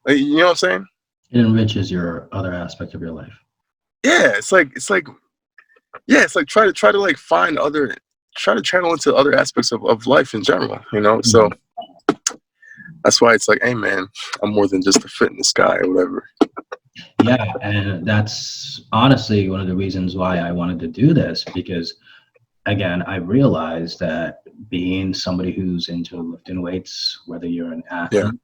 Like, you know what I'm saying? It enriches your other aspect of your life. Yeah, it's like try to like find other, try to channel into other aspects of life in general, you know? So that's why it's like, hey man, I'm more than just a fitness guy or whatever. Yeah, and that's honestly one of the reasons why I wanted to do this, because again, I realized that being somebody who's into lifting weights, whether you're an Yeah. athlete,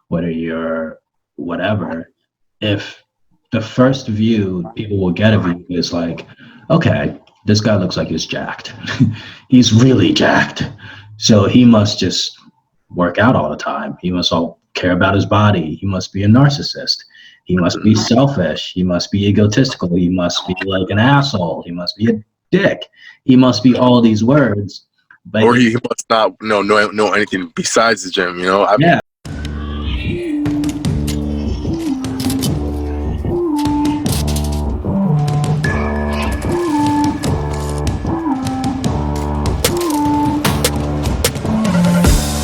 whether you're whatever, if the first view people will get of you is like, okay, this guy looks like he's jacked. He's really jacked. So he must just work out all the time. He must all care about his body. He must be a narcissist. He must be selfish. He must be egotistical. He must be like an asshole. He must be a dick. He must be all these words. But Or he must not know anything besides the gym, you know? yeah.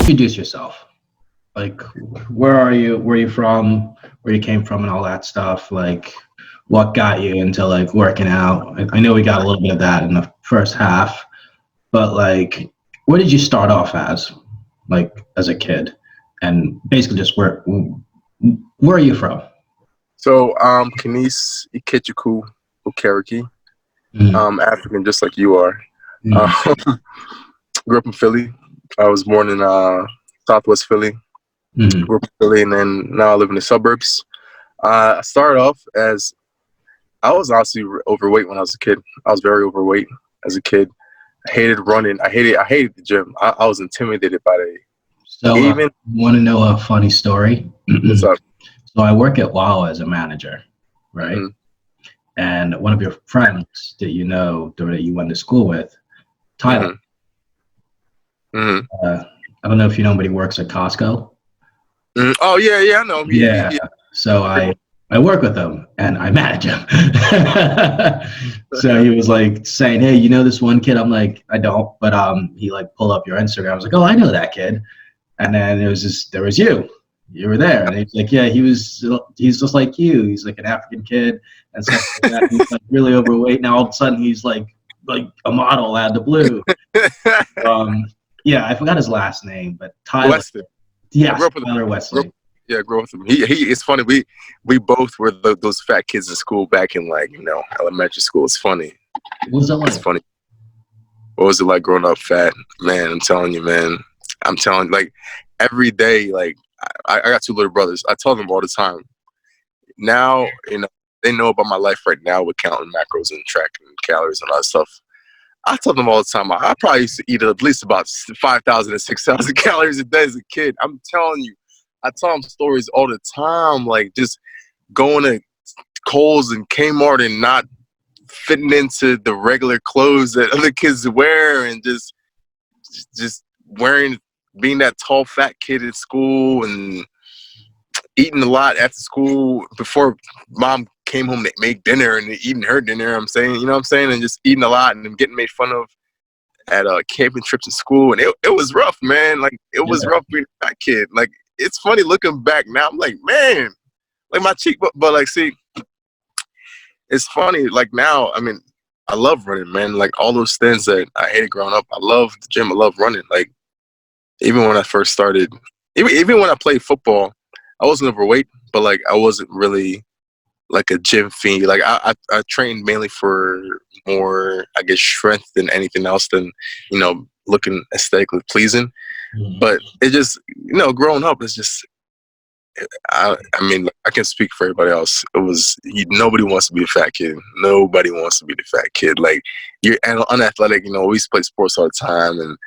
Introduce yourself. Like, where are you? Where are you from? Where you came from, and all that stuff. Like, what got you into like working out? I know we got a little bit of that in the first half, but like, where did you start off as, like, as a kid, and basically just where are you from? So, Canice Ikechukwu, Okereke. African, just like you are. Grew up in Philly. I was born in Southwest Philly. Grew up in Philly, and then now I live in the suburbs. I started off as, I was honestly overweight when I was a kid. I was very overweight as a kid. I hated running. I hated the gym. I was intimidated by it. So, you want to know a funny story? What's up? So I work at WOW as a manager, right? And one of your friends that you know, that you went to school with, Tyler. I don't know if you know, but he works at Costco. Oh yeah, I know. Yeah. So I work with him and I manage him. So he was like saying, "Hey, you know this one kid?" I'm like, "I don't," but he like pulled up your Instagram. I was like, "Oh, I know that kid." And then there was you. You were there, and he's like, "Yeah, he's just like you. He's like an African kid and stuff like that. He's like really overweight. Now all of a sudden he's like a model out of the blue." Yeah, I forgot his last name, but Tyler. Weston. Yes, Tyler Weston. Yeah, grew up with him. He it's funny. We both were those fat kids in school back in, like, you know, elementary school. It's funny. What was that like? It's funny. What was it like growing up fat? Man, I'm telling you, man. I'm telling you, like, every day, like, I got two little brothers. I tell them all the time. Now, you know, they know about my life right now with counting macros and tracking calories and all that stuff. I tell them all the time, I probably used to eat at least about 5,000 to 6,000 calories a day as a kid. I'm telling you, I tell them stories all the time, like just going to Kohl's and Kmart and not fitting into the regular clothes that other kids wear, and just wearing, being that tall fat kid at school and eating a lot after school before mom came home to make dinner and eating her dinner. I'm saying, you know what I'm saying? And just eating a lot and getting made fun of at camping trips in school. And it was rough, man. Like, it was rough being a fat kid. Like, it's funny looking back now. I'm like, man, like my cheek, but like, see, it's funny. Like now, I mean, I love running, man. Like all those things that I hated growing up, I love the gym. I love running. Like, even when I first started, even when I played football, I wasn't overweight, but like I wasn't really like a gym fiend. Like I trained mainly for more, I guess, strength than anything else, than, you know, looking aesthetically pleasing. But it just, you know, growing up, it's just, I mean, I can speak for everybody else. It was, nobody wants to be a fat kid. Nobody wants to be the fat kid. Like, you're unathletic. You know, we used to play sports all the time, and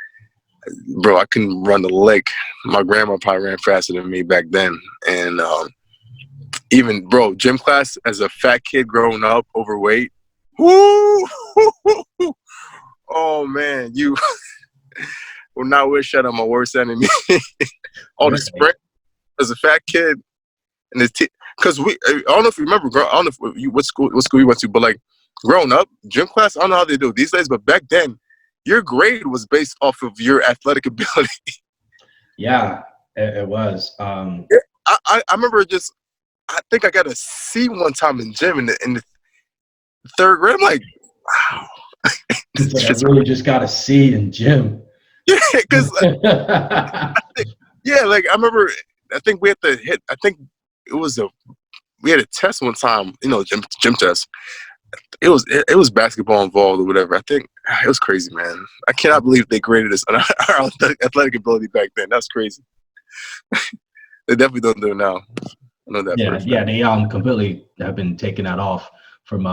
bro, I couldn't run the lake. My grandma probably ran faster than me back then. And even, bro, gym class as a fat kid growing up, overweight. Woo! Oh man, you will not wish that on my worst enemy. All the sprint as a fat kid, and because I don't know if you remember, I don't know what school you went to, but like growing up, gym class, I don't know how they do it these days, but back then, your grade was based off of your athletic ability. Yeah, it was. I remember just I think I got a C one time in gym in the third grade. I'm like, wow. It's like I really just got a C in gym. Yeah, because yeah, like I remember. I think we had to hit. I think it was we had a test one time. You know, gym test. It was basketball involved or whatever. I think it was crazy, man. I cannot believe they graded us on our athletic ability back then. That's crazy. They definitely don't do it now. I know that for a fact. Yeah, they completely have been taking that off from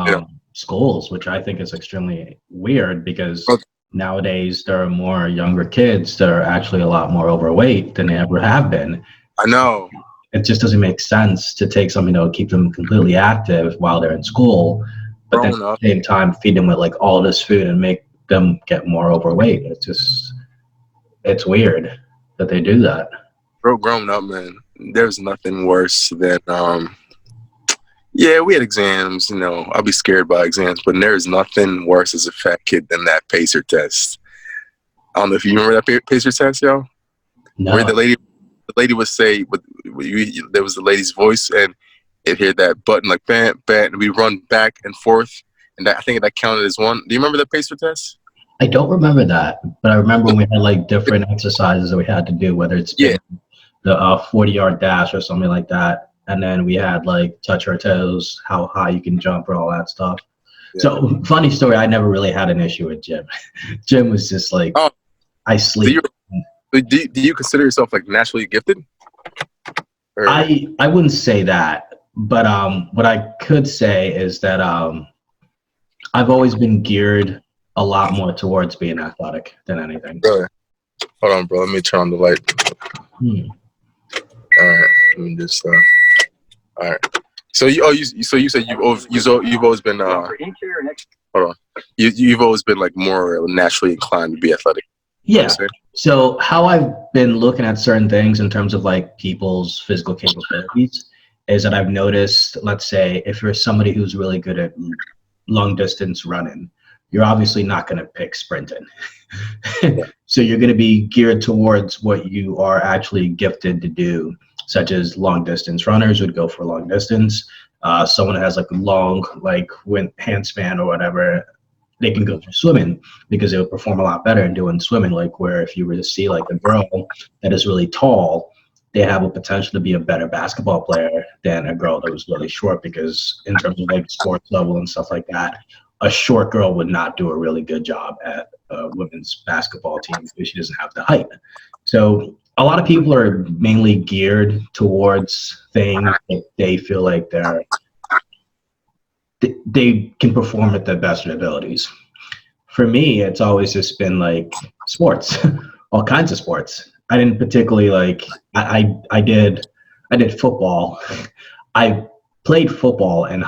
schools, which I think is extremely weird because nowadays there are more younger kids that are actually a lot more overweight than they ever have been. I know. It just doesn't make sense to take something that will keep them completely active while they're in school, but then at the same time feed them with like all this food and make them get more overweight. It's weird that they do that. Bro, growing up, man, there's nothing worse than yeah, we had exams, you know, I'll be scared by exams, but there's nothing worse as a fat kid than that pacer test. I don't know if you remember that pacer test, yo? No. Where the lady would say, there was the lady's voice, and it hit that button like bam, bam, and we run back and forth, and I think that counted as one. Do you remember the pacer test? I don't remember that, but I remember we had like different exercises that we had to do, whether it's the 40-yard dash or something like that, and then we had like touch your toes, how high you can jump, or all that stuff. Yeah. So funny story, I never really had an issue with gym. Gym was just like I sleep. Do you consider yourself like naturally gifted? Or? I wouldn't say that, but what I could say is that I've always been geared a lot more towards being athletic than anything. Really? Hold on, bro. Let me turn on the light. All right. Let me just. All right. So you said you've always been. Hold on. You've always been like more naturally inclined to be athletic. Yeah. So how I've been looking at certain things in terms of like people's physical capabilities is that I've noticed, let's say, if you're somebody who's really good at long distance running, you're obviously not going to pick sprinting. So you're going to be geared towards what you are actually gifted to do, such as long distance runners would go for long distance. Someone who has like long, like hand span or whatever, they can go through swimming because they would perform a lot better in doing swimming. Like where if you were to see like a girl that is really tall, they have a potential to be a better basketball player than a girl that was really short, because in terms of like sports level and stuff like that, a short girl would not do a really good job at a women's basketball team because she doesn't have the height. So a lot of people are mainly geared towards things that they feel like they can perform at their best of their abilities. For me, it's always just been like sports, all kinds of sports. I didn't particularly like, I did football. I played football in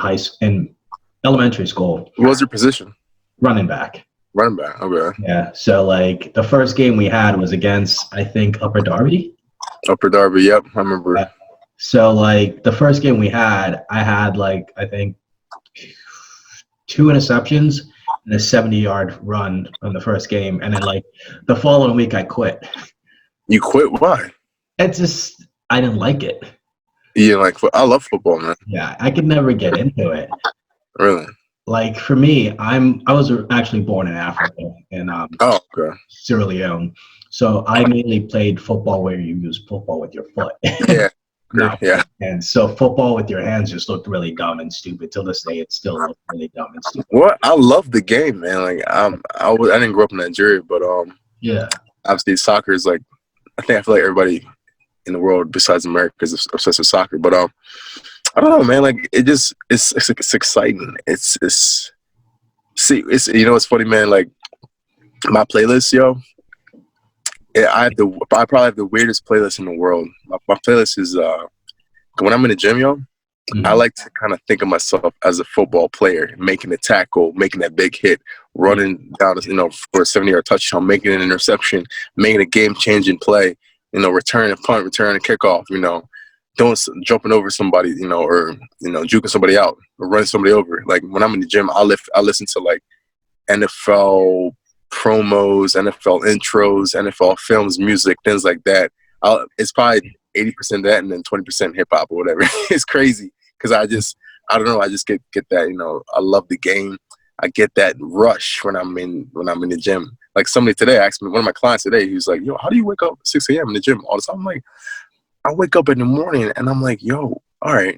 elementary school. What was your position? Running back. Running back, okay. Yeah, so like the first game we had was against, I think, Upper Darby. Upper Darby, yep, I remember. Yeah. So like the first game we had, I had like, I think 2 interceptions and a 70-yard run on the first game. And then like the following week I quit. You quit? Why? It's just, I didn't like it. Yeah, like I love football, man. Yeah, I could never get into it. Really? Like for me, I was actually born in Africa in Sierra Leone. So I mainly played football where you use football with your foot. Yeah. Yeah. And so football with your hands just looked really dumb and stupid. Till this day, it still looks really dumb and stupid. Well, I love the game, man. Like I didn't grow up in Nigeria, but yeah, obviously soccer is like, I feel like everybody in the world besides America is obsessed with soccer. But I don't know, man. Like it's exciting. It's you know what's funny, man. Like my playlist, yo. Yeah, I probably have the weirdest playlist in the world. My playlist is when I'm in the gym, yo. Mm-hmm. I like to kind of think of myself as a football player, making a tackle, making that big hit, running down, for a 70-yard touchdown, making an interception, making a game-changing play, return a punt, return a kickoff, jumping over somebody, or juking somebody out or running somebody over. Like when I'm in the gym, I listen to like NFL promos, NFL intros, NFL films, music, things like that. It's probably 80% that and then 20% hip hop or whatever. It's crazy. because I don't know, I just get that, you know, I love the game. I get that rush when I'm in the gym. Like somebody today asked me, one of my clients today, he was like, yo, how do you wake up at 6 a.m. in the gym all the time? I'm like, I wake up in the morning and I'm like, yo, all right,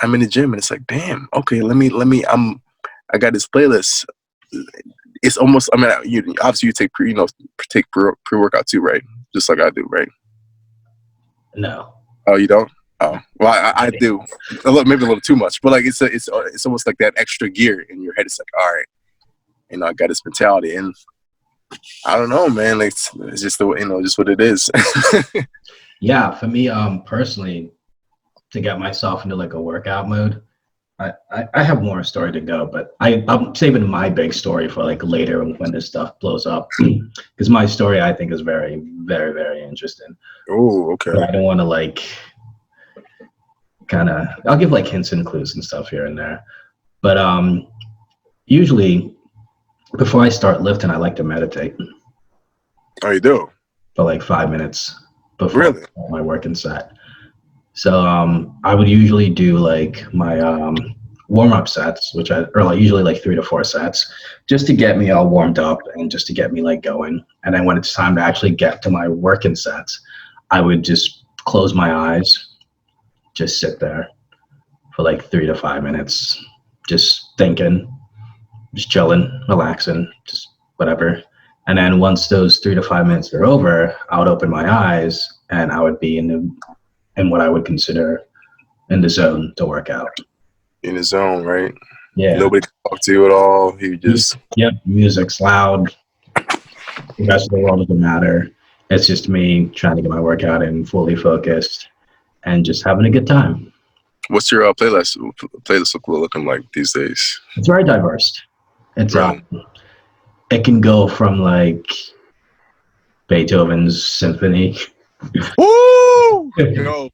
I'm in the gym and it's like, damn, okay, I got this playlist. It's almost, I mean, obviously you take pre-workout too, right? Just like I do, right? No. Oh, you don't? Oh, well, I do. Maybe a little too much, but like it's almost like that extra gear in your head. It's like, all right, you know, I got this mentality, and I don't know, man. Like, it's just just what it is. Yeah, for me, personally, to get myself into like a workout mode, I have more story to go, but I'm saving my big story for like later when this stuff blows up, because my story I think is very, very, very interesting. Oh, okay. But I don't want to like I'll give like hints and clues and stuff here and there. But usually before I start lifting, I like to meditate. Oh, you do? For like 5 minutes before Really? my working set. So I would usually do like my warm-up sets, which are like usually like 3 to 4 sets, just to get me all warmed up and just to get me like going. And then when it's time to actually get to my working sets, I would just close my eyes, just sit there for like 3 to 5 minutes, just thinking, just chilling, relaxing, just whatever. And then once those 3 to 5 minutes are over, I would open my eyes and I would be in what I would consider in the zone to work out. In the zone, right? Yeah. Nobody can talk to you at all. You just Yep. Music's loud. The rest of the world doesn't matter. It's just me trying to get my workout in, fully focused, and just having a good time. What's your playlist looking like these days? It's very diverse. It's Really? it can go from like Beethoven's symphony. Woo! Yo,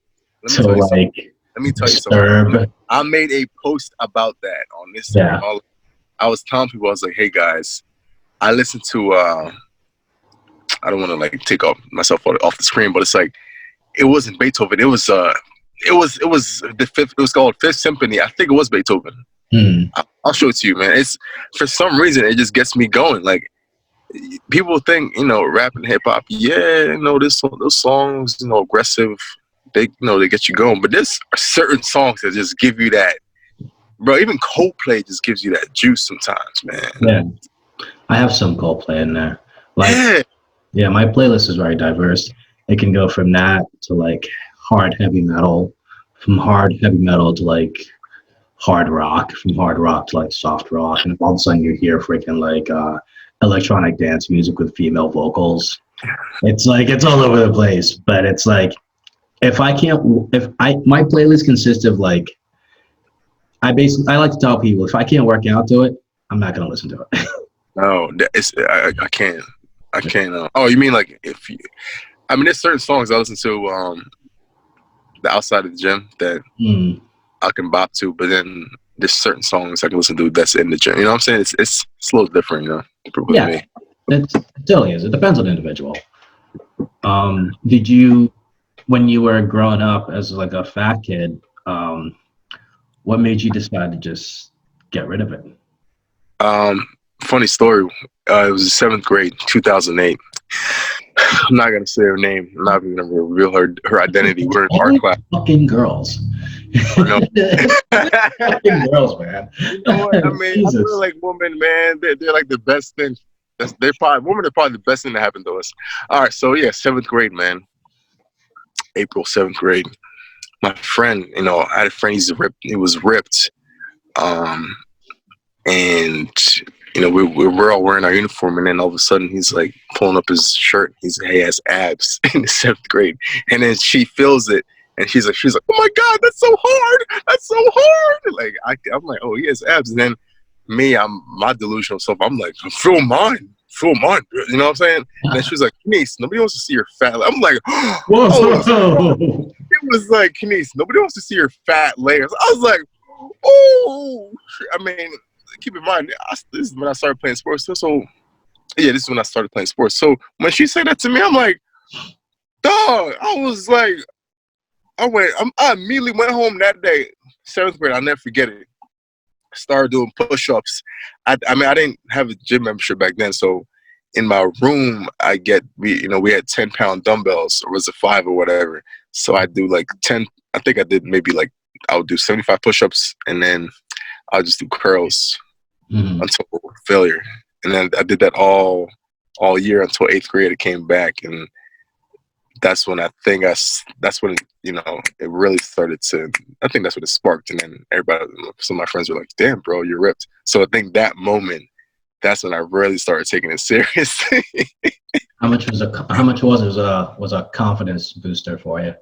to like let me tell you Disturb. something. I made a post about that on Instagram. Yeah. I was telling people, I was like, hey guys, I listened to I don't want to like take myself off the screen, but it's like it wasn't Beethoven. It was the fifth. It was called Fifth Symphony. I think it was Beethoven. I'll show it to you, man. It's for some reason it just gets me going. Like people think, you know, rap and hip hop, yeah, you know, those songs, you know, aggressive. They, you know, they get you going. But there's certain songs that just give you that, bro. Even Coldplay just gives you that juice sometimes, man. Yeah, I have some Coldplay in there. Like, yeah, my playlist is very diverse. It can go from that to like hard heavy metal, from hard heavy metal to like hard rock, from hard rock to like soft rock, and all of a sudden you hear freaking like electronic dance music with female vocals. It's like it's all over the place, but it's like my playlist consists of like I like to tell people if I can't work out to it, I'm not gonna listen to it. No, I can't. Oh, you mean like I mean, there's certain songs I listen to the outside of the gym that I can bop to, but then there's certain songs I can listen to that's in the gym. You know what I'm saying? It's a little different, you know. Yeah, it totally is. It depends on the individual. Did you, when you were growing up as like a fat kid, what made you decide to just get rid of it? Funny story. It was the 7th grade, 2008. I'm not gonna say her name. I'm not even gonna reveal her identity. We're in art class. Fucking girls. No. Fucking girls, man. You know what? I mean, I feel like women, man, they're like the best thing. Women are probably the best thing that happened to us. All right, so yeah, 7th grade, man. April 7th grade. My friend, you know, I had a friend. He was ripped, and you know, we're all wearing our uniform, and then all of a sudden he's like pulling up his shirt. He has abs in the 7th grade, and then she feels it, and she's like, oh my God, that's so hard, that's so hard. Like I'm like, oh, he has abs, and then me, I'm my delusional self. I'm like, feel mine. You know what I'm saying? And then she was like, Canice, nobody wants to see your fat. I'm like, whoa. It was like, Canice, nobody wants to see your fat layers. I was like, oh, I mean, keep in mind, this is when I started playing sports. So yeah, this is when I started playing sports. So when she said that to me, I'm like, dog, I was like, I immediately went home that day, 7th grade. I'll never forget it. Started doing push-ups. I mean, I didn't have a gym membership back then, so in my room, we had 10-pound dumbbells, or was it 5 or whatever. So I do like 10. I think I did maybe like I would do 75 push-ups, and then I'll just do curls until failure. And then I did that all year until 8th grade. It came back, and that's when that's when it really started to. I think that's what it sparked, and then some of my friends were like, "Damn, bro, you're ripped." So I think that moment, that's when I really started taking it seriously. How much was a confidence booster for you?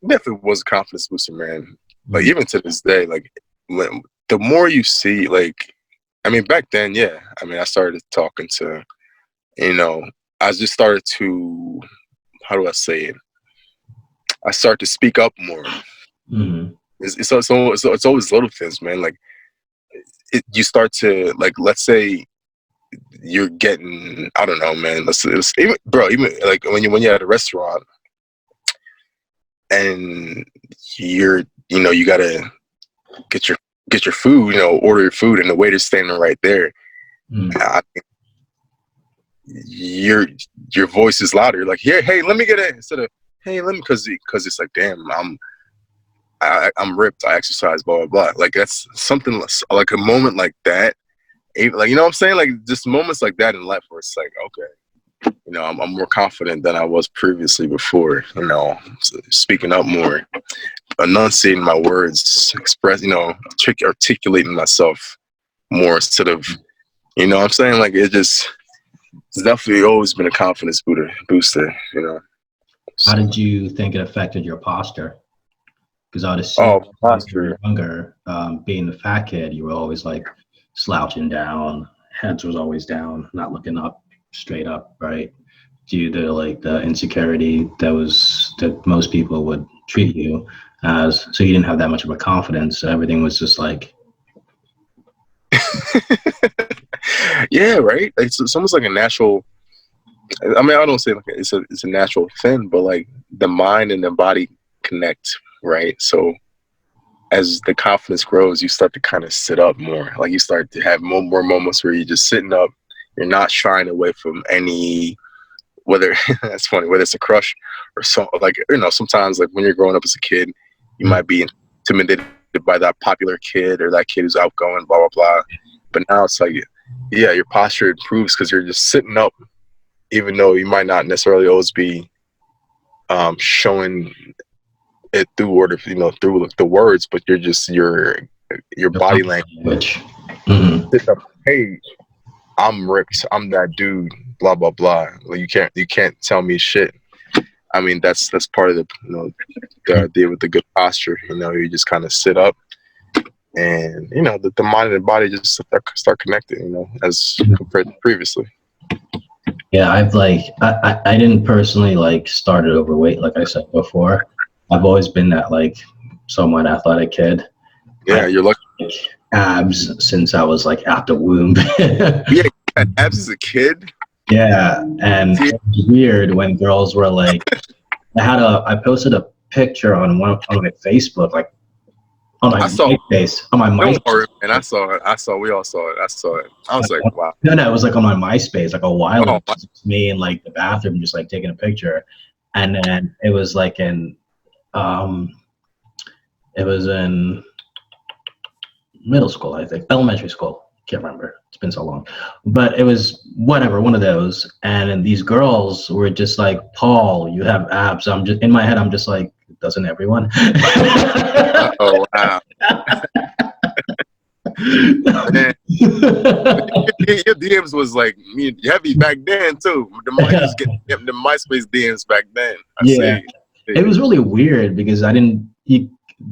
Definitely was a confidence booster, man. Like even to this day, like the more you see, like, I mean, back then, yeah. I mean, I started talking to, I just started to, how do I say it? I start to speak up more. It's always little things, man. Like you start to, like, let's say you're getting, I don't know, man. Even like when you're at a restaurant and you gotta get your food, order your food, and the waiter's standing right there. I think your voice is louder. You're like, yeah, hey, let me get it, instead of hey, let me, because it's like, damn, I'm ripped. I exercise, blah blah blah. Like that's something like a moment like that. Like, you know what I'm saying? Like just moments like that in life where it's like, okay, I'm more confident than I was previously before. Speaking up more, enunciating my words, articulating myself more instead of, what I'm saying? Like it's definitely always been a confidence booster. How did you think it affected your posture? Because I would assume when you were younger, being a fat kid, you were always like slouching down, heads was always down, not looking up, straight up, right? Due to like the insecurity that most people would treat you as, so you didn't have that much of a confidence. So everything was just like, yeah, right. It's almost like a natural. I mean, I don't say like it's a natural thing, but like the mind and the body connect, right? So as the confidence grows, you start to kind of sit up more. Like you start to have more moments where you're just sitting up. You're not shying away from any, whether that's funny, whether it's a crush or something. Like, sometimes like when you're growing up as a kid, you might be intimidated by that popular kid or that kid who's outgoing, blah blah blah. But now it's like, yeah, your posture improves because you're just sitting up, even though you might not necessarily always be showing it through through the words, but you're just your body language. Hey, I'm ripped. I'm that dude. Blah blah blah. Like you can't tell me shit. I mean, that's part of the idea with the good posture. You just kind of sit up, and the mind and the body just start connecting. As compared to previously. Yeah, I didn't personally like started overweight, like I said before. I've always been that like somewhat athletic kid. Yeah, you're lucky. Abs since I was like at the womb. Yeah, you had abs as a kid. Yeah, and it was weird when girls were like, I posted a picture on my Facebook, like on my MySpace. On my MySpace. Don't worry, man. I saw it. We all saw it. I saw it. I was like, wow. No, it was like on my MySpace, like a while ago. It's me in like the bathroom, just like taking a picture, and then it was like it was in middle school, I think, elementary school. Can't remember. It's been so long, but it was whatever, one of those. And these girls were just like, "Paul, you have abs." I'm just in my head. I'm just like, doesn't everyone? Oh wow. Man, your DMs was like heavy back then too. The MySpace DMs back then. I see. It was really weird because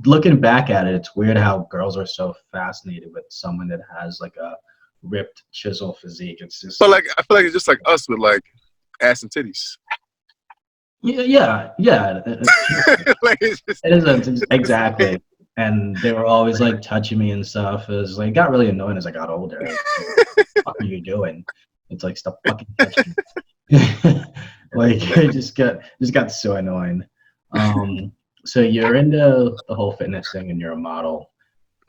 looking back at it, it's weird how girls are so fascinated with someone that has like a ripped chisel physique. It's just. But like I feel like it's just like us with like ass and titties. Yeah. Like it is exactly. And they were always like touching me and stuff. It was like, got really annoying as I got older. Like, what the fuck are you doing? It's like, stop fucking touching me. Like it just got so annoying. So you're into the whole fitness thing and you're a model.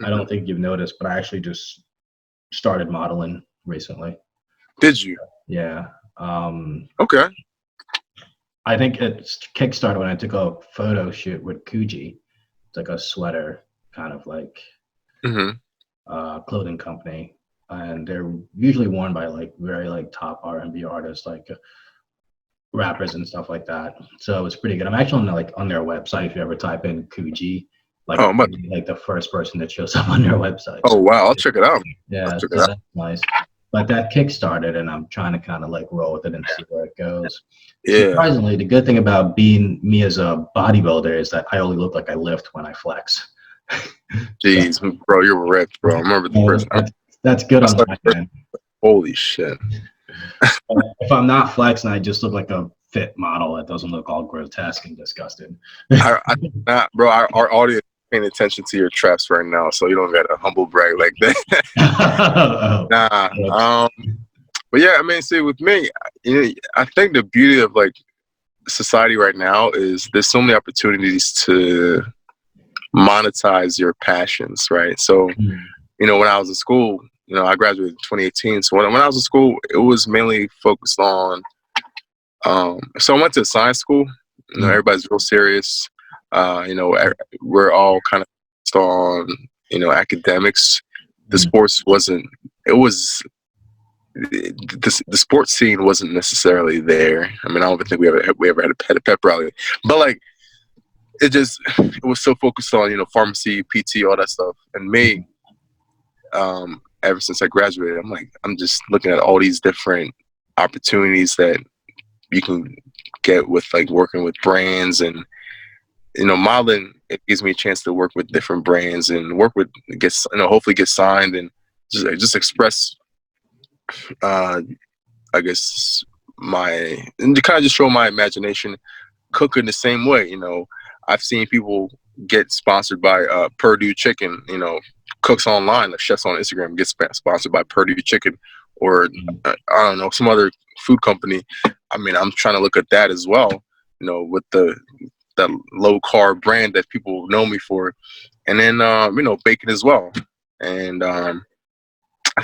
I don't think you've noticed, but I actually just started modeling recently. Did you? Yeah. Okay. I think it kickstarted when I took a photo shoot with Kuji. It's like a sweater, kind of like Mm-hmm. clothing company, and they're usually worn by like very like top R&B artists, like rappers and stuff like that. So it was pretty good. I'm actually on their website. If you ever type in Kuji, like Oh, like the first person that shows up on their website. oh wow, I'll check it out. I'll Yeah, check it so out. that's nice. But that kickstarted, and I'm trying to kind of like roll with it and see where it goes. Yeah. Surprisingly, the good thing about being me as a bodybuilder is that I only look like I lift when I flex. So, Jeez, bro, you're ripped, bro. I remember the so first. that's good I on saw my the first, end. holy shit. If I'm not flexing, I just look like a fit model that doesn't look all grotesque and disgusted. I not, bro. Our audience is paying attention to your traps right now, so you don't got a humble brag like that. Oh, Nah. whoops. But yeah, I mean, see, with me, I think the beauty of like society right now is there's so many opportunities to monetize your passions, right? So, Hmm. when I was in school, I graduated in 2018. So when I was in school, it was mainly focused on. So I went to science school. Hmm. Everybody's real serious. We're all kind of focused on academics. The Hmm. sports wasn't. It was the sports scene wasn't necessarily there. I mean, I don't even think we ever had a pep rally, but like it was so focused on pharmacy, PT, all that stuff. And me, ever since I graduated, I'm just looking at all these different opportunities that you can get with like working with brands and modeling. It gives me a chance to work with different brands and work with hopefully get signed and just express I guess and to kind of just show my imagination. Cooking the same way, I've seen people get sponsored by Purdue Chicken. Cooks online, like chefs on Instagram, get sponsored by Purdue Chicken, or I don't know, some other food company. I mean, I'm trying to look at that as well. With that low carb brand that people know me for, and then bacon as well. And I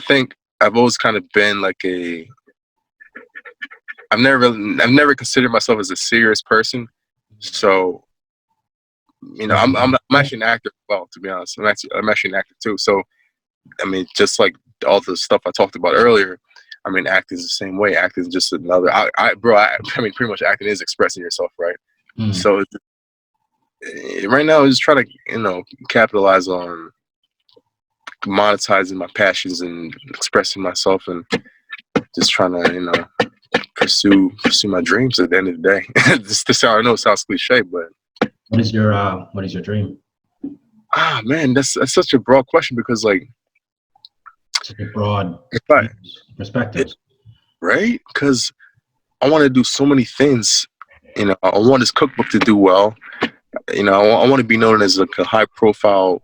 think I've always kind of been like I've never considered myself as a serious person. So I'm actually an actor as well, to be honest. I'm actually an actor too. So I mean, just like all the stuff I talked about earlier, I mean, acting is the same way. Acting is just another. I mean, pretty much acting is expressing yourself, right? Hmm. So right now, I'm just trying to capitalize on monetizing my passions and expressing myself, and just trying to pursue my dreams at the end of the day. I know it sounds cliche, but What is your dream? man, that's such a broad question because like Such a broad if I perspectives. right because I want to do so many things. I want this cookbook to do well. I want to be known as like a high profile,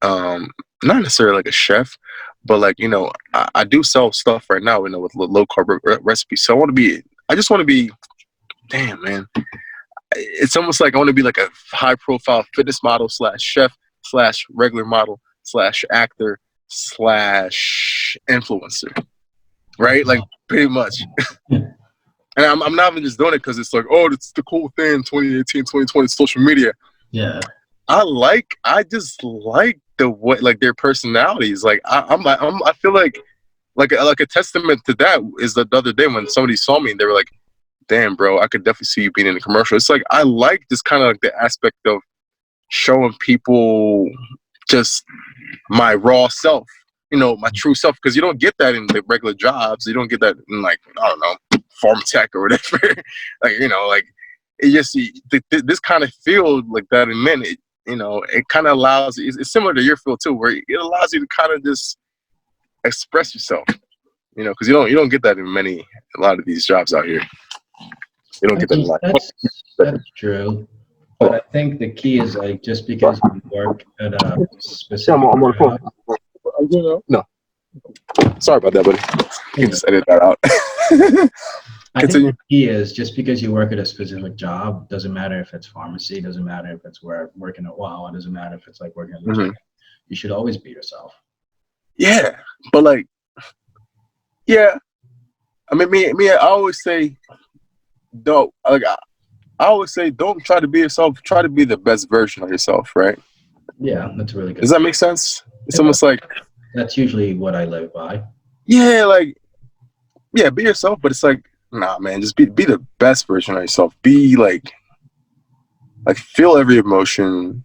um, not necessarily like a chef, but like I do sell stuff right now. With low carb recipes. So I just want to be. Damn, man. It's almost like I want to be like a high profile fitness model slash chef slash regular model slash actor slash influencer, right? Like pretty much. And I'm not even just doing it because it's like, oh, it's the cool thing, 2018, 2020, social media. Yeah. I just like the way, like their personalities. Like I feel like a testament to that is the other day when somebody saw me and they were like, damn, bro, I could definitely see you being in a commercial. It's like I like this kind of like the aspect of showing people just my raw self, my true self, because you don't get that in the regular jobs. You don't get that in like I don't know, farm tech or whatever. Like it just this kind of field like that in men. It kind of allows. It's similar to your field too, where it allows you to kind of just express yourself. Because you don't get that in a lot of these jobs out here. You don't I get that in a think lot. that's true. But I think the key is like just because you work at a specific I'm on the phone. job. No, sorry about that, buddy. You can just edit that out. I think Continue. the key is just because you work at a specific job, doesn't matter if it's pharmacy, doesn't matter if it's working at Wawa, doesn't matter if it's like working at the gym. Hmm. You should always be yourself. Yeah, but like, yeah. I mean, I always say, don't like. I always say, don't try to be yourself. Try to be the best version of yourself, right? Yeah, that's really Does good. that make sense? It's It does. almost like, That's usually what I live by. yeah, like, yeah, be yourself, but it's like, nah, man, just be the best version of yourself. Be like feel every emotion.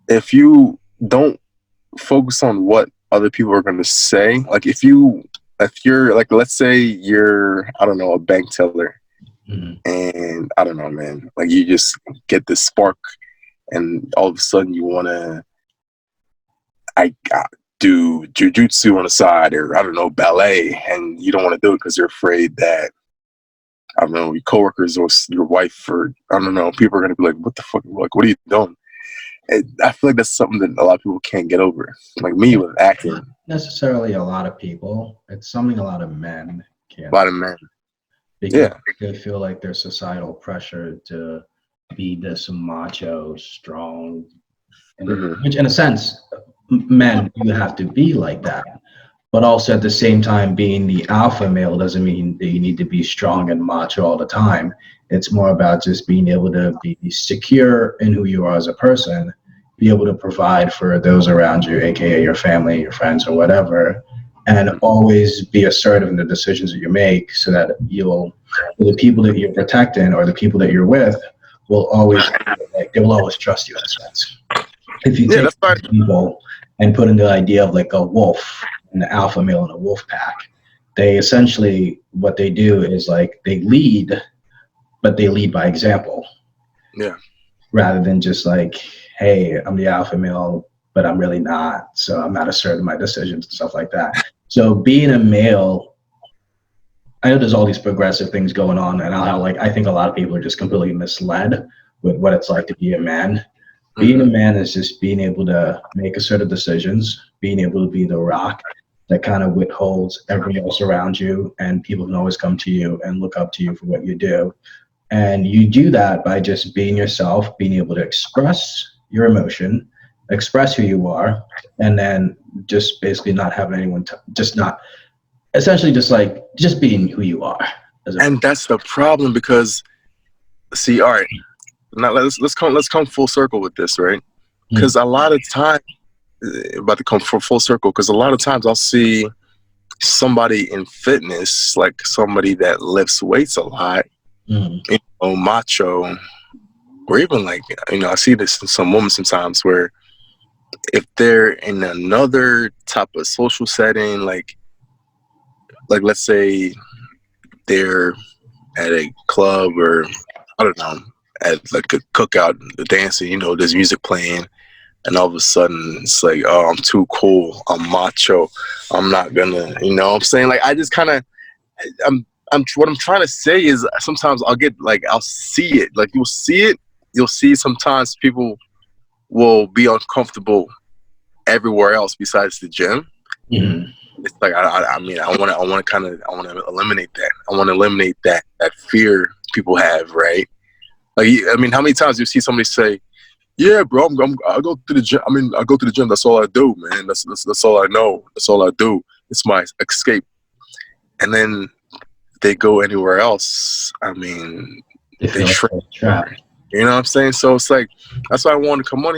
If you don't focus on what other people are going to say, like if you're like, let's say you're, I don't know, a bank teller, Mhm. and I don't know, man, like you just get this spark, and all of a sudden you want to, I do jujitsu on the side, or I don't know, ballet, and you don't want to do it because you're afraid that, I don't know, your coworkers or your wife, or I don't know, people are gonna be like, "What the fuck? Like, what are you doing?" And I feel like that's something that a lot of people can't get over. Like me It's with acting, not necessarily a lot of people. It's something a lot of men a can't lot do of men. because Yeah. they feel like there's societal pressure to be this macho, strong, Hmm. which in a sense, men do have to be like that. But also at the same time, being the alpha male doesn't mean that you need to be strong and macho all the time. It's more about just being able to be secure in who you are as a person, be able to provide for those around you, aka your family, your friends, or whatever, and always be assertive in the decisions that you make, so that the people that you're protecting or the people that you're with will always like they will always trust you in a sense. If you Yeah, take that's right. people and put in the idea of like a wolf, an alpha male in a wolf pack, they essentially what they do is like they lead, but they lead by example Yeah. rather than just like, hey, I'm the alpha male, but I'm really not. So I'm not assertive in my decisions and stuff like that. So being a male, I know there's all these progressive things going on, and how like I think a lot of people are just completely misled with what it's like to be a man. Being a Hmm. man is just being able to make assertive decisions, being able to be the rock that kind of withholds everybody else around you, and people can always come to you and look up to you for what you do. And you do that by just being yourself, being able to express your emotion, express who you are, and then just basically not having anyone just not essentially just like just being who you are as a person. And that's the problem because, see, all right, now let's come full circle with this, right? Mm, Because a lot of time, about to come full circle, because a lot of times I'll see somebody in fitness, like somebody that lifts weights a lot, mm, macho, or even like, I see this in some women sometimes where if they're in another type of social setting, like let's say they're at a club, or I don't know, at like a cookout, the dancing, there's music playing, and all of a sudden it's like, oh, I'm too cool, I'm macho, I'm not gonna, what I'm saying? Like, I just kind of, what I'm trying to say is sometimes I'll see it, like you'll see sometimes people will be uncomfortable everywhere else besides the gym. mm. It's like, I mean, I want to eliminate that. I want to eliminate that fear people have, right? Like, I mean, how many times do you see somebody say, "Yeah, bro, I go to the gym. I mean, I go to the gym. That's all I do, man. That's all I know. That's all I do. It's my escape." And then they go anywhere else. I mean, They they feel like shrink. they're trapped. You know what I'm saying? So it's like, that's why I want to come on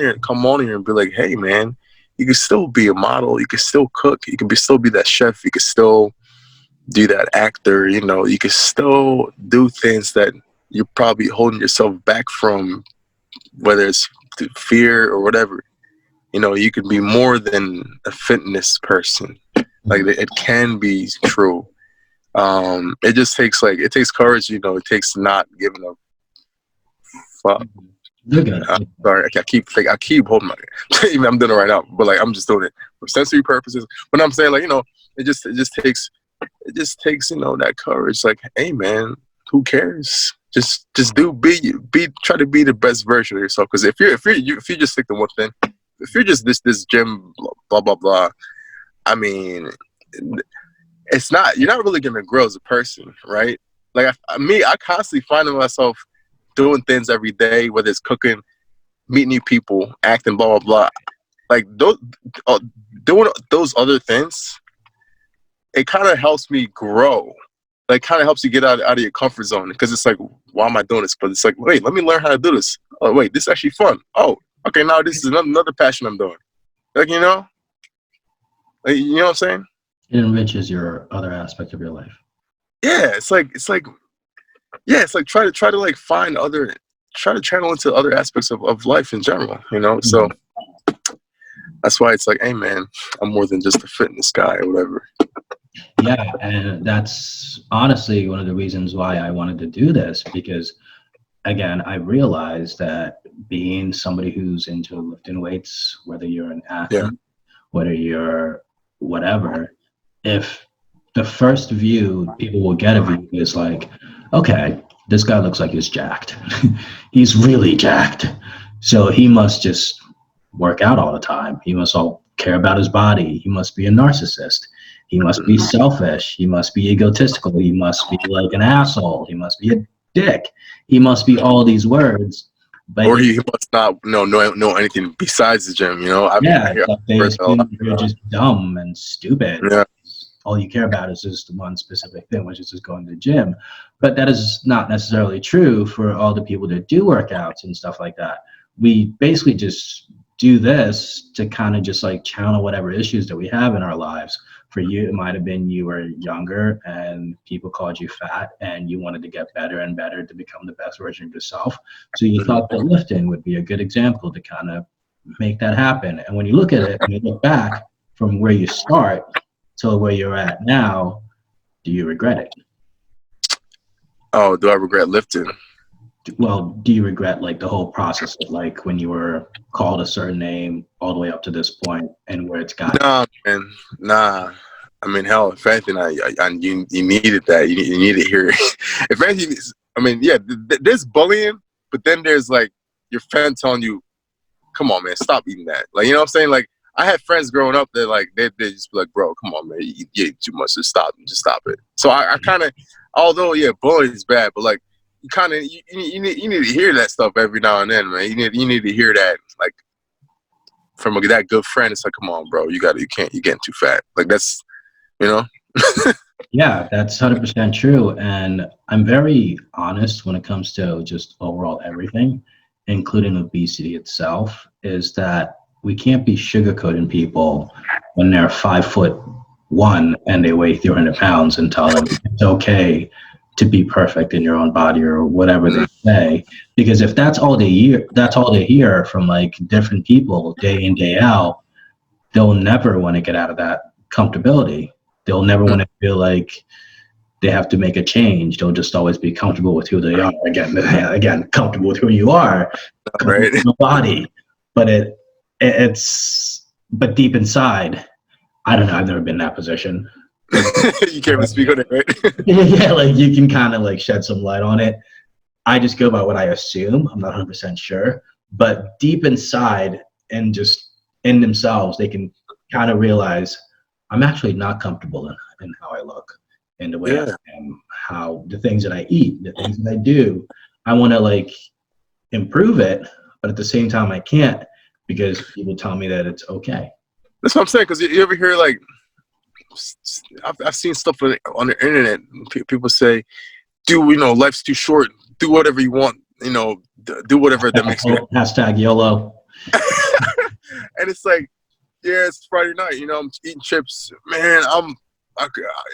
here and be like, hey, man, you can still be a model. You can still cook. You can still be that chef. You can still do that actor. You can still do things that you're probably holding yourself back from, whether it's fear or whatever. You can be more than a fitness person. Like, Mm. it can be true. It just takes it takes courage. It takes not giving a fuck. You're good. Sorry, I keep holding my. Even I'm doing it right now, but like, I'm just doing it for sensory purposes. But I'm saying, like, it just takes that courage. Like, hey, man, who cares? Just try to be the best version of yourself. Because if you just stick to one thing, if you're just this gym blah blah blah, I mean, it's not, you're not really gonna grow as a person, right? Like I constantly find myself doing things every day, whether it's cooking, meeting new people, acting, blah blah blah. Like those, uh, doing those other things, it kind of helps me grow. Like, kind of helps you get out of your comfort zone, because it's like, why am I doing this? But it's like, wait, let me learn how to do this. Oh, wait, this is actually fun. Oh, okay, now this is another passion I'm doing. Like, you know what I'm saying? It enriches your other aspect of your life. Yeah, it's like yeah, it's like try to like find other, try to channel into other aspects of life in general. So that's why it's like, hey man, I'm more than just a fitness guy or whatever. Yeah, and that's honestly one of the reasons why I wanted to do this, because again, I realized that being somebody who's into lifting weights, whether you're an Yeah. athlete, whether you're whatever, if the first view people will get of you is like, okay, this guy looks like he's jacked. He's really jacked. So he must just work out all the time. He must all care about his body. He must be a narcissist. He must be selfish. He must be egotistical. He must be like an asshole. He must be a dick. He must be all these words. But Or he must not know anything besides the gym. I yeah, hear like they words all assume you're just dumb and stupid. Yeah. All you care about is just one specific thing, which is just going to the gym. But that is not necessarily true for all the people that do workouts and stuff like that. We basically just do this to kind of just like channel whatever issues that we have in our lives. For you, it might have been you were younger and people called you fat and you wanted to get better and better to become the best version of yourself. So you thought that lifting would be a good example to kind of make that happen. And when you look at it and you look back from where you start to where you're at now, do you regret it? Oh, do I regret lifting? Well, do you regret like the whole process of like when you were called a certain name all the way up to this point and where it's gotten? Nah, man, nah. I mean, hell, if anything, you needed that. You need to hear it. If anything, I mean, yeah, there's bullying, but then there's like your friend telling you, "Come on, man, stop eating that." Like, you know what I'm saying? Like, I had friends growing up that like they just be like, "Bro, come on, man, you eat too much. Just stop it." So I kind of, although yeah, bullying is bad, but like you kind of you need to hear that stuff every now and then, man. You need to hear that like from that good friend. It's like, come on, bro, you're getting too fat. Like that's, you know. Yeah, that's 100% true. And I'm very honest when it comes to just overall everything, including obesity itself, is that we can't be sugarcoating people when they're 5'1" and they weigh 300 pounds and tell them it's okay to be perfect in your own body or whatever they say. Because if that's all they hear from like different people day in, day out, they'll never want to get out of that comfortability. They'll never want to feel like they have to make a change. They'll just always be comfortable with who they are. Again, comfortable with who you are, comfortable Right. with your body. But but deep inside, I don't know. I've never been in that position. You can't even speak on it, right? Yeah, like you can kind of like shed some light on it. I just go by what I assume. I'm not 100% sure, but deep inside and just in themselves, they can kind of realize I'm actually not comfortable in how I look, in the way I Yeah. am, how the things that I eat, the things that I do. I want to like improve it, but at the same time, I can't because people tell me that it's okay. That's what I'm saying. Because you ever hear like, I've seen stuff on the internet. People say, life's too short. Do whatever you want. Do whatever that makes you. Hashtag YOLO. And it's like, yeah, it's Friday night. I'm eating chips, man.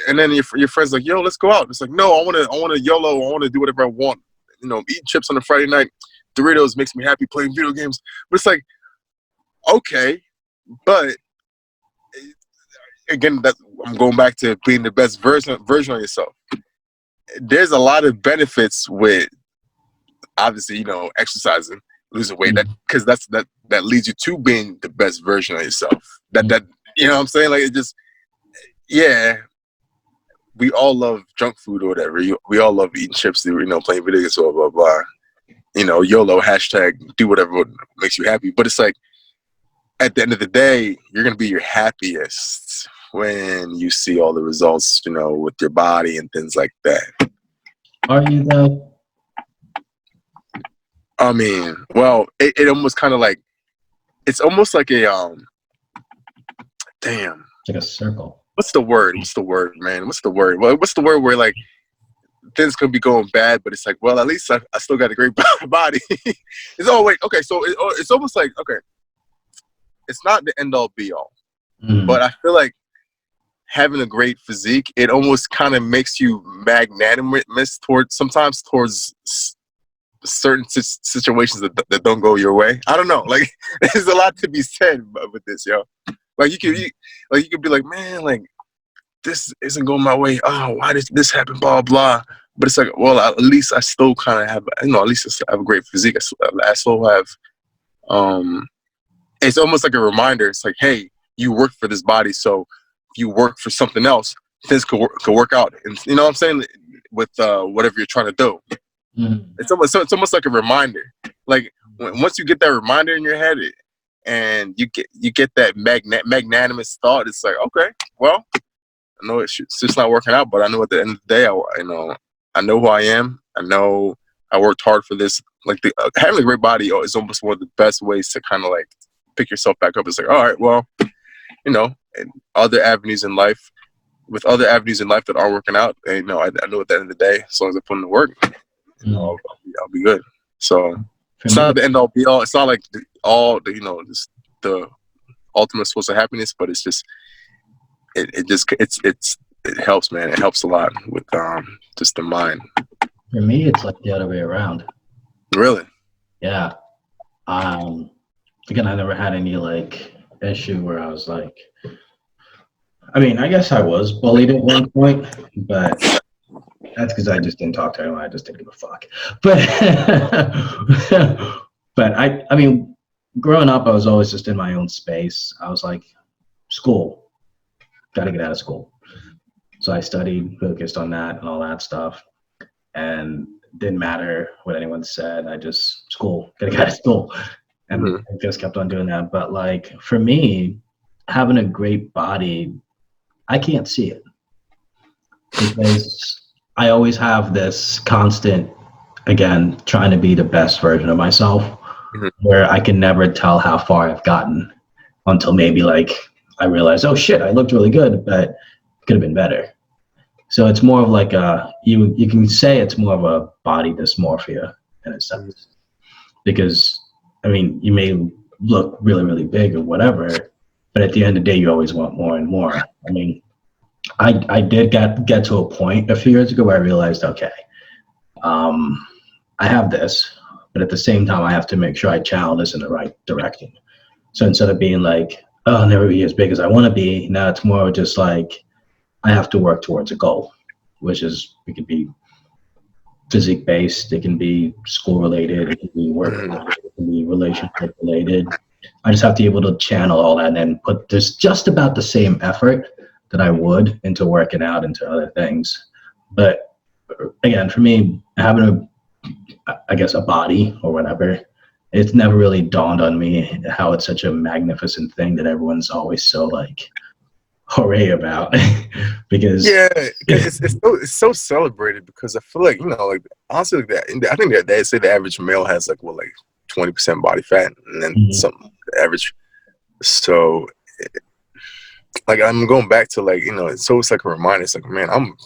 And then your friend's like, yo, let's go out. It's like, no, I want to YOLO. I want to do whatever I want. Eating chips on a Friday night. Doritos makes me happy. Playing video games. But it's like, okay, but again, I'm going back to being the best version of yourself. There's a lot of benefits with obviously, exercising, losing weight. Because that leads you to being the best version of yourself. That you know what I'm saying? Like, it just, yeah. We all love junk food or whatever. We all love eating chips, playing video games, blah blah blah. YOLO, hashtag do whatever makes you happy. But it's like, at the end of the day, you're gonna be your happiest when you see all the results, with your body and things like that. Are you though? I mean, well, it almost kind of like, it's almost like a damn. It's like a circle. What's the word? What's the word, man? What's the word? Well, what's the word where like things could be going bad, but it's like, well, at least I still got a great body. It's wait, okay, so it's almost like, okay, it's not the end all be all, but I feel like having a great physique, it almost kind of makes you magnanimous towards certain situations that don't go your way. I don't know, like there's a lot to be said with this, yo. Like you could be like, man, like this isn't going my way. Oh, why did this happen? Blah blah. But it's like, well, at least I still kind of have, at least I have a great physique. I still have. It's almost like a reminder. It's like, hey, you work for this body, so if you work for something else, things could work out. And you know what I'm saying? With whatever you're trying to do, it's almost like a reminder. Like once you get that reminder in your head, and you get that magnanimous thought, it's like, okay, well, I know it's just not working out, but I know at the end of the day, I know who I am. I know I worked hard for this. Like having a great body is almost one of the best ways to kind of like pick yourself back up. It's like, all right, well, and other avenues in life, that aren't working out, and I know at the end of the day, as long as I put in the work, I'll be good. So it's not the end all be all. It's not like just the ultimate source of happiness, but it's just it helps, man. It helps a lot with just the mind. For me, it's like the other way around. Really? Yeah. Again, I never had any like issue where I was like, I mean, I guess I was bullied at one point, but that's because I just didn't talk to anyone. I just didn't give a fuck. But but I mean, growing up, I was always just in my own space. I was like, school, got to get out of school. So I studied, focused on that and all that stuff, and didn't matter what anyone said. I just gotta get out of school, and I just kept on doing that. But like for me, having a great body, I can't see it because I always have this constant, again, trying to be the best version of myself, where I can never tell how far I've gotten until maybe like I realize, oh shit, I looked really good, but could have been better. So it's more of like you can say it's more of a body dysmorphia in a sense, because I mean you may look really really big or whatever, but at the end of the day you always want more and more. I mean, I did get to a point a few years ago where I realized, okay, I have this, but at the same time I have to make sure I channel this in the right direction. So instead of being like, oh, I'll never be as big as I want to be, now it's more just like I have to work towards a goal, which is, it could be physique based, it can be school related, it can be work related, it can be relationship related. I just have to be able to channel all that and then put this just about the same effort that I would into working out into other things. But again, for me, having I guess a body or whatever, it's never really dawned on me how it's such a magnificent thing that everyone's always so like hooray about. Because it's so celebrated, because I feel like like honestly I think that they say the average male has like 20% body fat, and then some average. So like I'm going back to like it's like a reminder. It's like, man, I'm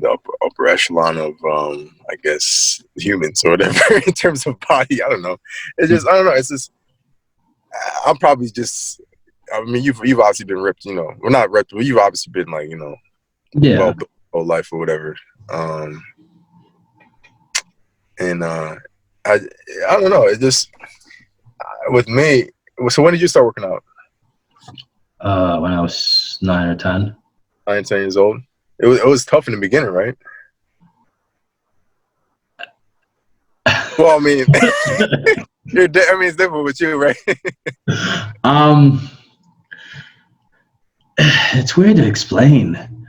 the upper echelon of I guess humans or whatever in terms of body. I don't know. It's just I don't know. It's just I'm probably just. I mean, you've obviously been ripped. Well, not ripped, but you've obviously been like well built whole life or whatever. And I don't know. It just with me. So when did you start working out? When I was 9 or 10. 9, 10 years old. It was tough in the beginning, right? Well, I mean, it's different with you, right? It's weird to explain.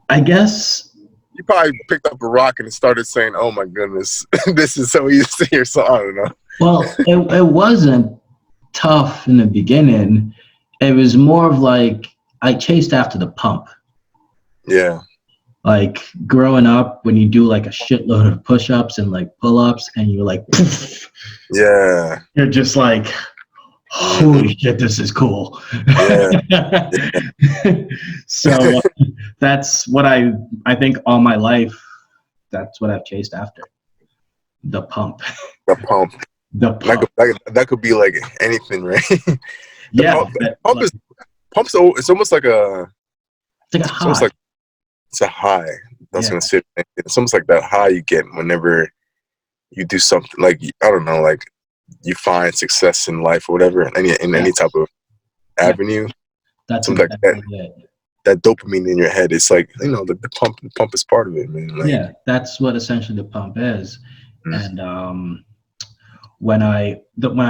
I guess you probably picked up a rock and started saying, "Oh my goodness, this is so easy here." So I don't know. Well, it wasn't tough in the beginning. It was more of like I chased after the pump. Yeah. Like growing up, when you do like a shitload of push-ups and like pull-ups, and you're like, poof, Yeah. you're just like, holy shit, this is cool. Yeah. So that's what I think all my life. That's what I've chased after. The pump. The pump. The pump. That could be like anything, right? Yeah. Pump is pump's. It's almost like a. It's like a It's almost high. like it's a high. That's Yeah. gonna say it's almost like that high you get whenever you do something like I don't know, like you find success in life or whatever, any type of avenue. That's Something like that. exactly it. That dopamine in your head. It's like the pump. The pump is part of it, man. Like, Yeah, that's what essentially the pump is. mm, And when I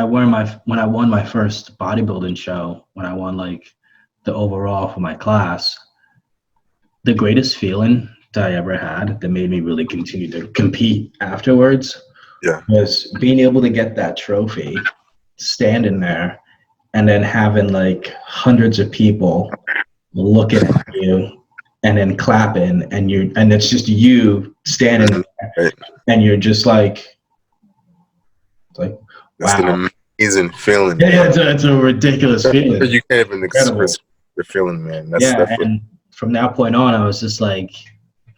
won my first bodybuilding show, when I won like the overall for my class, the greatest feeling that I ever had that made me really continue to compete afterwards yeah, was being able to get that trophy, standing there, and then having like hundreds of people looking at you and then clapping, and it's just you standing there, right. and you're just like That's wow. an amazing feeling, Yeah, man. it's a ridiculous feeling. You can't even Incredible. express the feeling, man. That's Yeah, definitely. and from that point on, I was just like,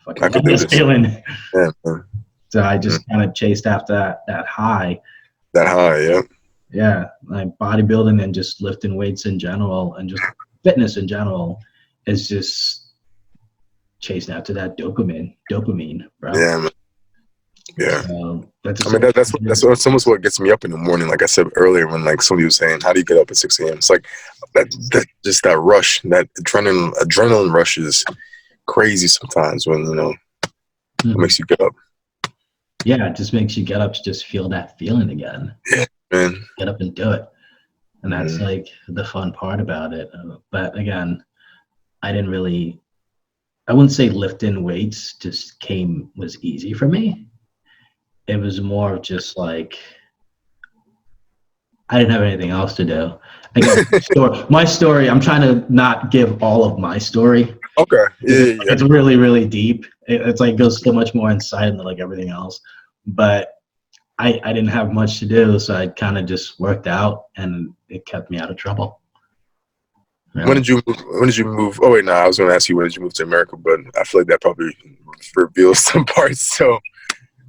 fucking I love could do this this. feeling. Yeah, man. So I just kind of chased after that high. That high, yeah. Yeah, like bodybuilding and just lifting weights in general and just fitness in general is just chasing after that dopamine, bro. Yeah, man. Yeah. So that's I mean, that's almost what gets me up in the morning. Like I said earlier, when like somebody was saying, "How do you get up at 6 a.m.?" It's like that just that rush, that adrenaline rush is crazy sometimes when it makes you get up. Yeah, it just makes you get up to just feel that feeling again. Yeah, man. Get up and do it. And that's like the fun part about it. But again, I wouldn't say lifting weights was easy for me. It was more of just like, I didn't have anything else to do. Again, my story, I'm trying to not give all of my story. Okay. Yeah. It's really, really deep. It's like goes so much more inside than like everything else. But I didn't have much to do, so I kind of just worked out, and it kept me out of trouble. When did you move? Oh wait, no, I was going to ask you when did you move to America, but I feel like that probably reveals some parts. So,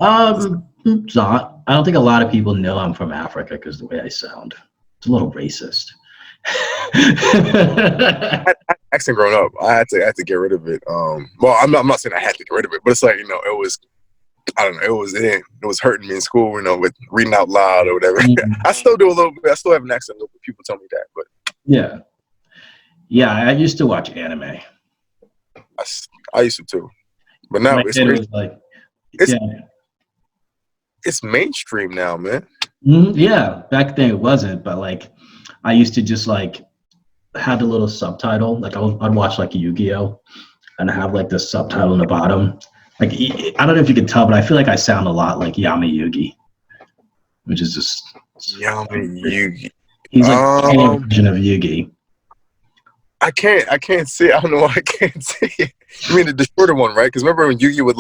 It's not. I don't think a lot of people know I'm from Africa because the way I sound, it's a little racist. accent growing up, I had to get rid of it. Well, I'm not saying I had to get rid of it, but it's like it was. I don't know. It was hurting me in school, with reading out loud or whatever. I still do a little bit. I still have an accent. A little bit. People tell me that, but yeah. I used to watch anime. I used to too, but now it's mainstream now, man. Yeah, back then it wasn't, but like I used to just like have a little subtitle. Like I'd watch like Yu-Gi-Oh, and have like the subtitle in the bottom. Like I don't know if you can tell, but I feel like I sound a lot like Yami Yugi, which is just Yami Yugi. He's like a version of Yugi. I can't see it. I don't know why I can't see it. You mean the shorter one, right? Because remember when Yugi would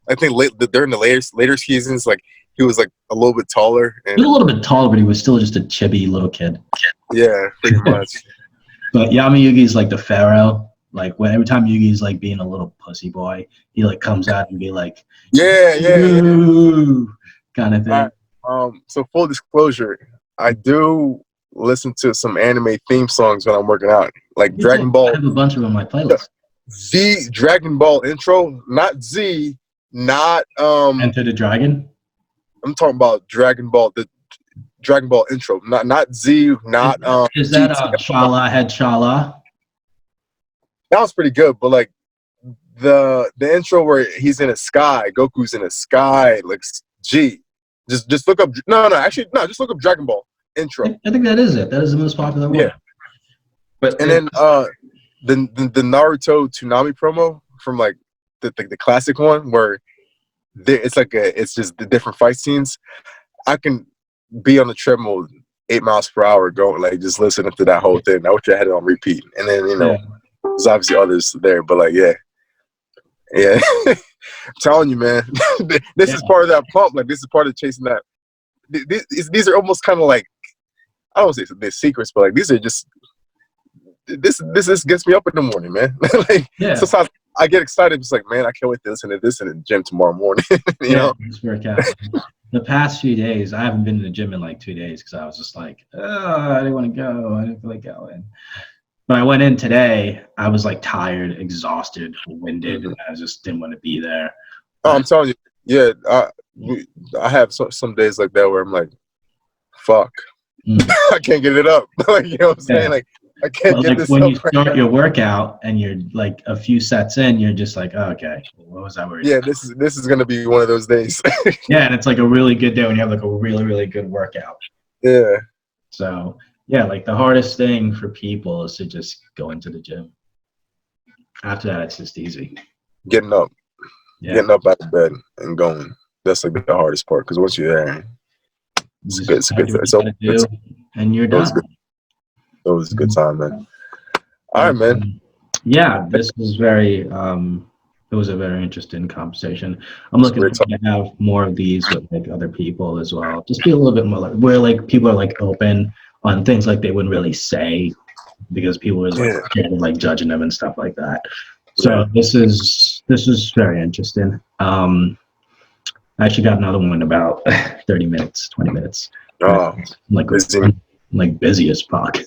I think during the later seasons, like he was like a little bit taller. He was a little bit taller, but he was still just a chibi little kid. Yeah, pretty much. But Yami Yugi's like the pharaoh. Like every time Yugi's like being a little pussy boy, he like comes out and be like, yeah, kind of thing. So full disclosure, I do listen to some anime theme songs when I'm working out, like Dragon Ball. I have a bunch of them on my playlist. The Dragon Ball intro, not Z, not Enter the Dragon. I'm talking about Dragon Ball, the Dragon Ball intro, not Z, not Is that Shala had Shala? That was pretty good, but like the intro where he's in a sky, Goku's in a sky, like G. Just look up. No, just look up Dragon Ball intro. I think that is it. That is the most popular one. Yeah. But then the Naruto Tsunami promo from like the classic one where it's just the different fight scenes. I can be on the treadmill 8 miles per hour going like just listening to that whole thing. I wish I had it on repeat. And then there's obviously others there, but like Yeah, I'm telling you, man. This Yeah, is part of that pump. Like this is part of chasing that. These are almost kind of like, I don't say they're secrets, but like these are just this gets me up in the morning, man. Like yeah, sometimes I get excited, just like, man, I can't wait to listen to this in the gym tomorrow morning. You yeah. know? Just work out. The past few days, I haven't been to the gym in like 2 days because I was just like, oh, I didn't want to go. I didn't feel like going. But I went in today. I was like tired, exhausted, winded, Mhm. and I just didn't want to be there. Oh, But I'm telling you, yeah. I have some days like that where I'm like, fuck, I can't get it up. Like, you know what I'm saying? yeah. Like, I can't But get like this when up you right. start your workout and you're like a few sets in, you're just like, oh, okay, what was I worried Yeah, about? this is gonna be one of those days. Yeah, and it's like a really good day when you have like a really, really good workout. Yeah, So yeah, like the hardest thing for people is to just go into the gym. After that, it's just easy. getting up, Yeah, getting up out of bed and going. That's like the hardest part because once you're there, you it's just good. It's gotta good. do what you It's always gotta good. do, and you're It was done. good. It was a good time, man. All But right, man. yeah, this was very. It was a very interesting conversation. I'm It's looking great forward to have more of these with like other people as well. Just be a little bit more like where like people are like open on things like they wouldn't really say because people is like Yeah, scared of like judging them and stuff like that. yeah. So this is very interesting. I actually got another one in about 30 minutes, 20 minutes. Right. Oh, Like busy I'm like busy as fuck.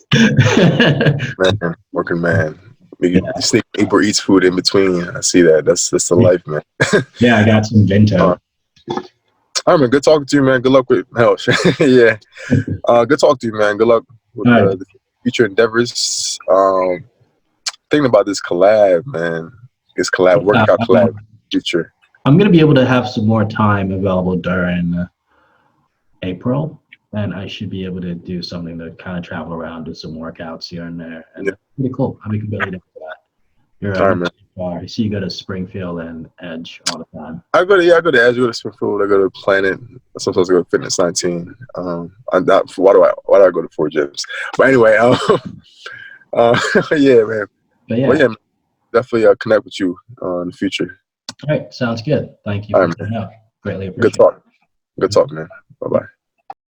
man, working man. You Yeah. sneak Uber Eats food in between. I see that. That's the life, man. Yeah, I got some Uh, Vento. all right, man. Good talking to you, man. Good luck with health. Yeah. Good talk to you, man. Good luck with All right. the future endeavors. Thinking about this collab, man. This collab, workout collab, future. I'm gonna be able to have some more time available during April, and I should be able to do something to kind of travel around, do some workouts here and there, and Yeah. that's pretty cool. I mean, really down for that. You're All right, not man. too far. I see you go to Springfield and Edge all the time. I go to Edge, I go to Springfield, I go to Planet. Sometimes I go to Fitness 19. I'm not. Why do I go to 4 gyms? But anyway, yeah, man. But Well, yeah, yeah, man. Definitely connect with you in the future. all right, sounds good. Thank you All for right, man. coming out. Greatly Good appreciate talk. Good it. talk, man. Bye bye.